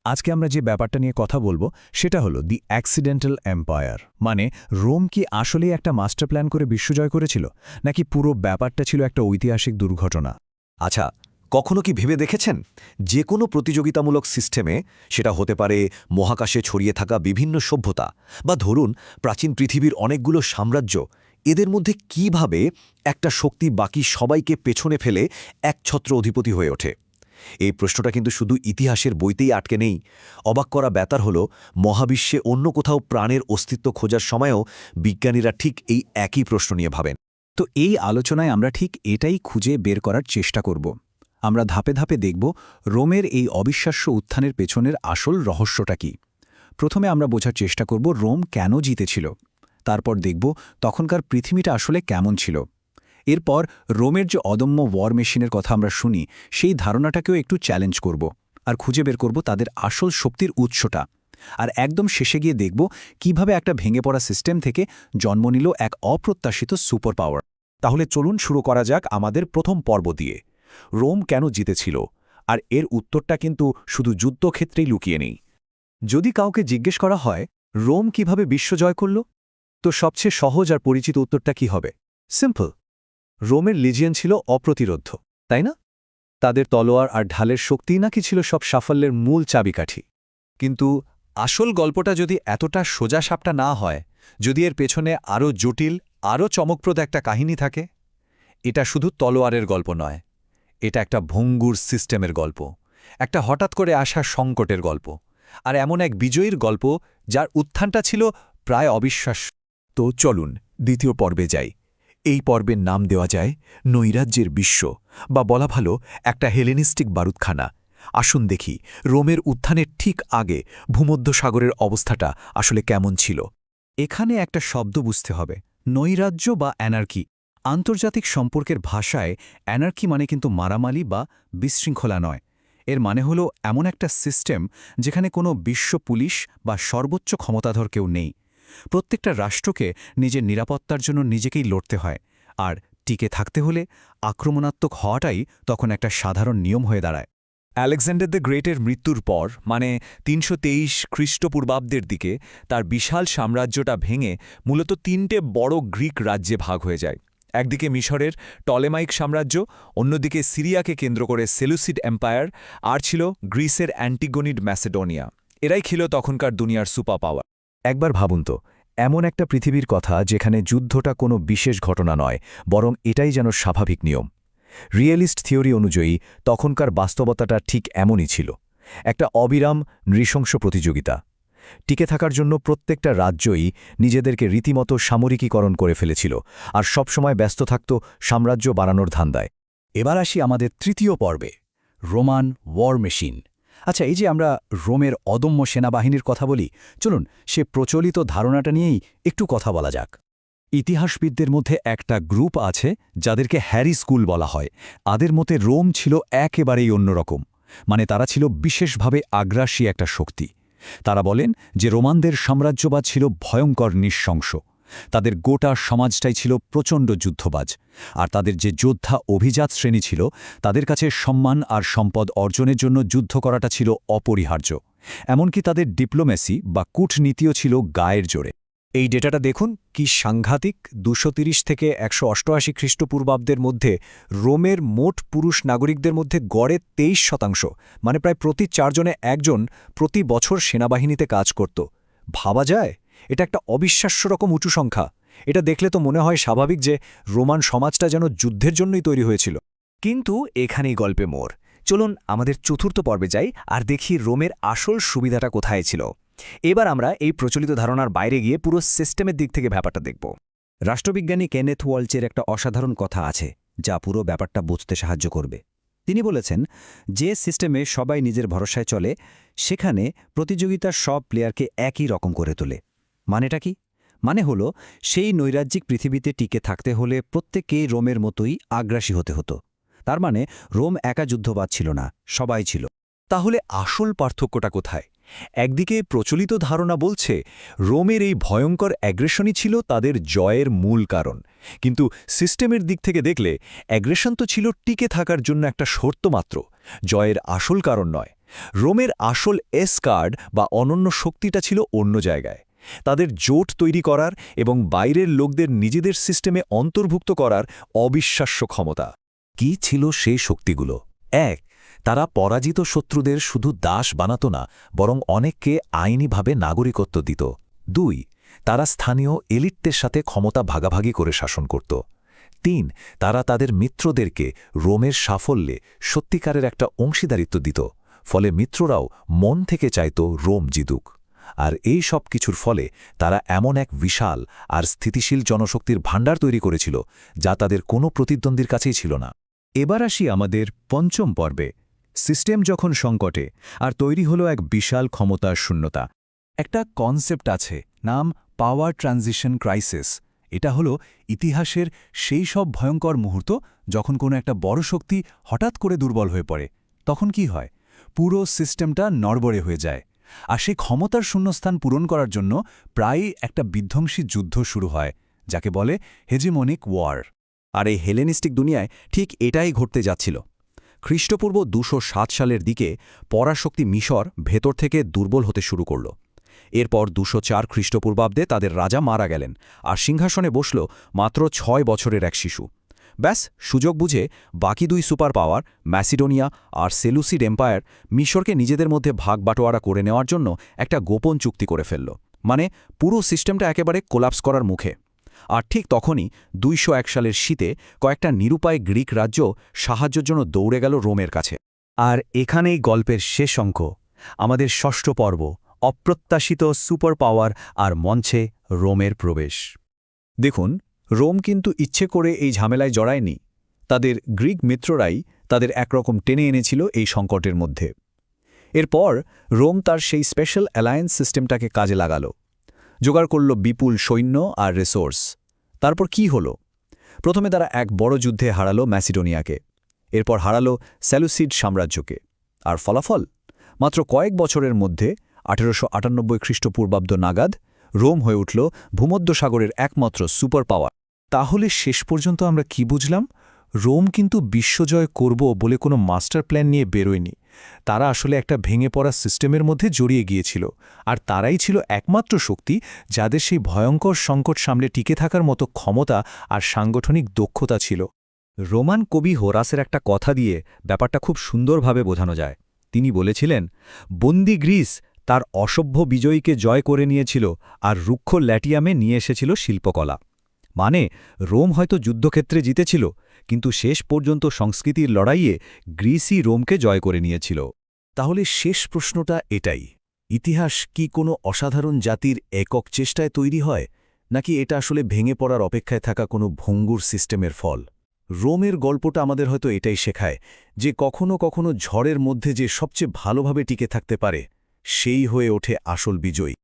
আজকে আমরা যে ব্যাপারটা নিয়ে কথা বলবো সেটা হলো দি অ্যাক্সিডেন্টাল এম্পায়ার। মানে রোম কি আসলেই একটা মাস্টার প্ল্যান করে বিশ্বজয় করেছিল, নাকি পুরো ব্যাপারটা ছিল একটা ঐতিহাসিক দুর্ঘটনা? আচ্ছা, কখনো কি ভেবে দেখেছেন যে কোনো প্রতিযোগিতামূলক সিস্টেমে, সেটা হতে পারে মহাকাশে ছড়িয়ে থাকা বিভিন্ন সভ্যতা বা ধরুন প্রাচীন পৃথিবীর অনেকগুলো সাম্রাজ্য, এদের মধ্যে কিভাবে একটা শক্তি বাকি সবাইকে পেছনে ফেলে একছত্র অধিপতি হয়ে ওঠে? এই প্রশ্নটা কিন্তু শুধু ইতিহাসের বইতেই আটকে নেই। অবাক করা ব্যাপার হলো, মহাবিশ্বে অন্য কোথাও প্রাণের অস্তিত্ব খোঁজার সময়ও বিজ্ঞানীরা ঠিক এই একই প্রশ্ন নিয়ে ভাবেন। তো এই আলোচনায় আমরা ঠিক এটাই খুঁজে বের করার চেষ্টা করব। আমরা ধাপে ধাপে দেখব রোমের এই অবিশ্বাস্য উত্থানের পেছনের আসল রহস্যটা কি। প্রথমে আমরা বোঝার চেষ্টা করব রোম কেন জিতেছিল। তারপর দেখব তখনকার পৃথিবীটা আসলে কেমন ছিল। এরপর রোমের যে অদম্য ওয়ার মেশিনের কথা আমরা শুনি, সেই ধারণাটাকেও একটু চ্যালেঞ্জ করব আর খুঁজে বের করব তাদের আসল শক্তির উৎসটা। আর একদম শেষে গিয়ে দেখব কিভাবে একটা ভেঙে পড়া সিস্টেম থেকে জন্ম নিল এক অপ্রত্যাশিত সুপার পাওয়ার। তাহলে চলুন শুরু করা যাক আমাদের প্রথম পর্ব দিয়ে, রোম কেন জিতেছিল। আর এর উত্তরটা কিন্তু শুধু যুদ্ধক্ষেত্রেই লুকিয়ে নেই। যদি কাউকে জিজ্ঞেস করা হয় রোম কিভাবে বিশ্বজয় করল, তো সবচেয়ে সহজ আর পরিচিত উত্তরটা কি হবে? সিম্পল, রোমের লিজিয়ন ছিল অপ্রতিরোধ্য, তাই না? তাদের তলোয়ার আর ঢালের শক্তিই নাকি ছিল সব সাফল্যের মূল চাবিকাঠি। কিন্তু আসল গল্পটা যদি এতটা সোজাসাপটা না হয়, যদি এর পেছনে আরও জটিল, আরও চমকপ্রদ একটা কাহিনী থাকে, এটা শুধু তলোয়ারের গল্প নয়, এটা একটা ভঙ্গুর সিস্টেমের গল্প, একটা হঠাৎ করে আসা সংকটের গল্প, আর এমন এক বিজয়ীর গল্প যার উত্থানটা ছিল প্রায় অবিশ্বাস্য। তো চলুন দ্বিতীয় পর্বে যাই। এই পর্বের নাম দেওয়া যায় নৈরাজ্যের বিশ্ব, বা বলা ভালো একটা হেলেনিস্টিক বারুদখানা। আসুন দেখি রোমের উত্থানের ঠিক আগে ভূমধ্যসাগরের অবস্থাটা আসলে কেমন ছিল। এখানে একটা শব্দ বুঝতে হবে, নৈরাজ্য বা অ্যানার্কি। আন্তর্জাতিক সম্পর্কের ভাষায় অ্যানার্কি মানে কিন্তু মারামারি বা বিশৃঙ্খলা নয়। এর মানে হলো এমন একটা সিস্টেম যেখানে কোনো বিশ্ব পুলিশ বা সর্বোচ্চ ক্ষমতাধর কেউ নেই। প্রত্যেকটা রাষ্ট্রকে নিজের নিরাপত্তার জন্য নিজেকেই লড়তে হয়, আর টিকে থাকতে হলে আক্রমণাত্মক হওয়াটাই তখন একটা সাধারণ নিয়ম হয়ে দাঁড়ায়। আলেকজান্ডার দ্য গ্রেটের মৃত্যুর পর, মানে ৩২৩ খ্রিস্টপূর্বাব্দের দিকে, তার বিশাল সাম্রাজ্যটা ভেঙে মূলত তিনটে বড় গ্রিক রাজ্যে ভাগ হয়ে যায়। একদিকে মিশরের টলেমাইক সাম্রাজ্য, অন্যদিকে সিরিয়াকে কেন্দ্র করে সেলুসিড এম্পায়ার, আর ছিল গ্রিসের অ্যান্টিগোনিড ম্যাসেডোনিয়া। এরাই ছিল তখনকার দুনিয়ার সুপার পাওয়ার। একবার ভাবুন তো, এমন একটা পৃথিবীর কথা যেখানে যুদ্ধটা কোনো বিশেষ ঘটনা নয়, বরং এটাই যেন স্বাভাবিক নিয়ম। রিয়েলিস্ট থিওরি অনুযায়ী তখনকার বাস্তবতাটা ঠিক এমনই ছিল, একটা অবিরাম নৃশংস প্রতিযোগিতা। টিকে থাকার জন্য প্রত্যেকটা রাজ্যই নিজেদেরকে রীতিমতো সামরিকীকরণ করে ফেলেছিল, আর সবসময় ব্যস্ত থাকত সাম্রাজ্য বাড়ানোর ধান্দায়। এবার আসি আমাদের তৃতীয় পর্বে, রোমান ওয়ার মেশিন। আচ্ছা, এই যে আমরা রোমের অদম্য সেনাবাহিনীর কথা বলি, চলুন সে প্রচলিত ধারণাটা নিয়েই একটু কথা বলা যাক। ইতিহাসবিদদের মধ্যে একটা গ্রুপ আছে যাদেরকে হ্যারি স্কুল বলা হয়। তাদের মতে রোম ছিল একেবারেই অন্যরকম, মানে তারা ছিল বিশেষভাবে আগ্রাসী একটা শক্তি। তারা বলেন যে রোমানদের সাম্রাজ্যবাদ ছিল ভয়ঙ্কর নৃশংস, তাদের গোটা সমাজটাই ছিল প্রচণ্ড যুদ্ধবাজ, আর তাদের যে যোদ্ধা অভিজাত শ্রেণী ছিল, তাদের কাছে সম্মান আর সম্পদ অর্জনের জন্য যুদ্ধ করাটা ছিল অপরিহার্য। এমনকি তাদের ডিপ্লোমেসি বা কূটনীতিও ছিল গায়ের জোরে। এই ডেটাটা দেখুন কি সাংঘাতিক। ২৩০ থেকে ১৮৮ খ্রিস্টপূর্বাব্দের মধ্যে রোমের মোট পুরুষ নাগরিকদের মধ্যে গড়ে ২৩%, মানে প্রায় প্রতি ৪ জনে একজন প্রতি বছর সেনাবাহিনীতে কাজ করত। ভাবা যায়? এটা একটা অবিশ্বাস্য রকম উঁচু সংখ্যা। এটা দেখলে তো মনে হয় স্বাভাবিক যে রোমান সমাজটা যেন যুদ্ধের জন্যই তৈরি হয়েছিল। কিন্তু এখানেই গল্পে মোড়। চলুন আমাদের চতুর্থ পর্বে যাই আর দেখি রোমের আসল সুবিধাটা কোথায় ছিল। এবার আমরা এই প্রচলিত ধারণার বাইরে গিয়ে পুরো সিস্টেমের দিক থেকে ব্যাপারটা দেখব। রাষ্ট্রবিজ্ঞানী কেনেথ ওয়ালচের একটা অসাধারণ কথা আছে যা পুরো ব্যাপারটা বুঝতে সাহায্য করবে। তিনি বলেছেন, যে সিস্টেমে সবাই নিজের ভরসায় চলে, সেখানে প্রতিযোগিতার সব প্লেয়ারকে একই রকম করে তোলে। মানেটা কি? মানে হলো, সেই নৈরাজ্যিক পৃথিবীতে টিকে থাকতে হলে প্রত্যেকেই রোমের মতোই আগ্রাসী হতে হতো। তার মানে রোম একা যুদ্ধবাজ ছিল না, সবাই ছিল। তাহলে আসল পার্থক্যটা কোথায়? একদিকে প্রচলিত ধারণা বলছে রোমের এই ভয়ঙ্কর অ্যাগ্রেশনই ছিল তাদের জয়ের মূল কারণ, কিন্তু সিস্টেমের দিক থেকে দেখলে অ্যাগ্রেশন তো ছিল টিকে থাকার জন্য একটা শর্ত মাত্র, জয়ের আসল কারণ নয়। রোমের আসল এস কার্ড বা অনন্য শক্তিটা ছিল অন্য জায়গায়। তাদের জোট তৈরি করার এবং বাইরের লোকদের নিজেদের সিস্টেমে অন্তর্ভুক্ত করার অবিশ্বাস্য ক্ষমতা। কি ছিল সেই শক্তিগুলো? ১. তারা পরাজিত শত্রুদের শুধু দাস বানাত না, বরং অনেককে আইনিভাবে নাগরিকত্ব দিত। ২. তারা স্থানীয় এলিটদের সাথে ক্ষমতা ভাগাভাগি করে শাসন করত। ৩. তারা তাদের মিত্রদেরকে রোমের সাফল্যে সত্যিকারের একটা অংশীদারিত্ব দিত, ফলে মিত্ররাও মন থেকে চাইত রোম জিতুক। আর এই সব কিছুর ফলে তারা এমন এক বিশাল আর স্থিতিশীল জনশক্তির ভাণ্ডার তৈরি করেছিল যা তাদের কোনো প্রতিদ্বন্দ্বীর কাছেই ছিল না। এবার আসি আমাদের পঞ্চম পর্বে। সিস্টেম যখন সংকটে আর তৈরি হলো এক বিশাল ক্ষমতার শূন্যতা। একটা কনসেপ্ট আছে, নাম পাওয়ার ট্রানজিশন ক্রাইসিস। এটা হলো ইতিহাসের সেই সব ভয়ঙ্কর মুহূর্ত যখন কোনো একটা বড় শক্তি হঠাৎ করে দুর্বল হয়ে পড়ে। তখন কি হয়? পুরো সিস্টেমটা নড়বড়ে হয়ে যায়। আর সেই ক্ষমতার শূন্যস্থান পূরণ করার জন্য প্রায়ই একটা বিধ্বংসী যুদ্ধ শুরু হয়, যাকে বলে হেজিমনিক ওয়ার। আর এই হেলেনিস্টিক দুনিয়ায় ঠিক এটাই ঘটতে যাচ্ছিল। খ্রিস্টপূর্ব ২০৭ সালের দিকে পরাশক্তি মিশর ভেতর থেকে দুর্বল হতে শুরু করল। এরপর ২০৪ খ্রিস্টপূর্বাব্দে তাদের রাজা মারা গেলেন, আর সিংহাসনে বসল মাত্র ৬ বছরের এক শিশু। ব্যাস, সুযোগ বুঝে বাকি দুই সুপার পাওয়ার ম্যাসিডোনিয়া আর সেলুসিড এম্পায়ার মিশরকে নিজেদের মধ্যে ভাগ বাটোয়ারা করে নেওয়ার জন্য একটা গোপন চুক্তি করে ফেলল। মানে পুরো সিস্টেমটা একেবারে কোলাপস করার মুখে। আর ঠিক তখনই ২০০১ সালের শীতে কয়েকটা নিরুপায় গ্রিক রাজ্য সাহায্যের জন্য দৌড়ে গেল রোমের কাছে। আর এখানেই গল্পের শেষ অঙ্ক, আমাদের ষষ্ঠ পর্ব, অপ্রত্যাশিত সুপার পাওয়ার আর মঞ্চে রোমের প্রবেশ। দেখুন, রোম কিন্তু ইচ্ছে করে এই ঝামেলায় জড়ায়নি। তাদের গ্রিক মিত্ররাই তাদের একরকম টেনে এনেছিল এই সংকটের মধ্যে। এরপর রোম তার সেই স্পেশাল অ্যালায়েন্স সিস্টেমটাকে কাজে লাগালো, জোগাড় করল বিপুল সৈন্য আর রিসোর্স। তারপর কি হলো? প্রথমে তারা এক বড় যুদ্ধে হারালো ম্যাসিডোনিয়াকে, এরপর হারালো সেলুসিড সাম্রাজ্যকে। আর ফলাফল? মাত্র কয়েক বছরের মধ্যে ১৮৯৮ খ্রিস্টপূর্বাব্দ নাগাদ রোম হয়ে উঠল ভূমধ্যসাগরের একমাত্র সুপার পাওয়ার। তাহলে শেষ পর্যন্ত আমরা কি বুঝলাম? রোম কিন্তু বিশ্বজয় করব বলে কোনো মাস্টার প্ল্যান নিয়ে বেরোয়নি। তারা আসলে একটা ভেঙে পড়া সিস্টেমের মধ্যে জড়িয়ে গিয়েছিল, আর তারাই ছিল একমাত্র শক্তি যাদের সেই ভয়ঙ্কর সংকট সামলে টিকে থাকার মতো ক্ষমতা আর সাংগঠনিক দক্ষতা ছিল। রোমান কবি হোরাসের একটা কথা দিয়ে ব্যাপারটা খুব সুন্দরভাবে বোঝানো যায়। তিনি বলেছিলেন, বন্দি গ্রিস তার অসভ্য বিজয়ীকে জয় করে নিয়েছিল আর রুক্ষ ল্যাটিয়ামে নিয়ে এসেছিল শিল্পকলা। মানে রোম হয়তো যুদ্ধক্ষেত্রে জিতেছিল, কিন্তু শেষ পর্যন্ত সংস্কৃতির লড়াইয়ে গ্রিসই রোমকে জয় করে নিয়েছিল। তাহলে শেষ প্রশ্নটা এটাই, ইতিহাস কি কোনো অসাধারণ জাতির একক চেষ্টায় তৈরি হয়, নাকি এটা আসলে ভেঙে পড়ার অপেক্ষায় থাকা কোনো ভঙ্গুর সিস্টেমের ফল? রোমের গল্পটা আমাদের হয়তো এটাই শেখায় যে কখনো কখনো ঝড়ের মধ্যে যে সবচেয়ে ভালোভাবে টিকে থাকতে পারে সেই হয়ে ওঠে আসল বিজয়ী।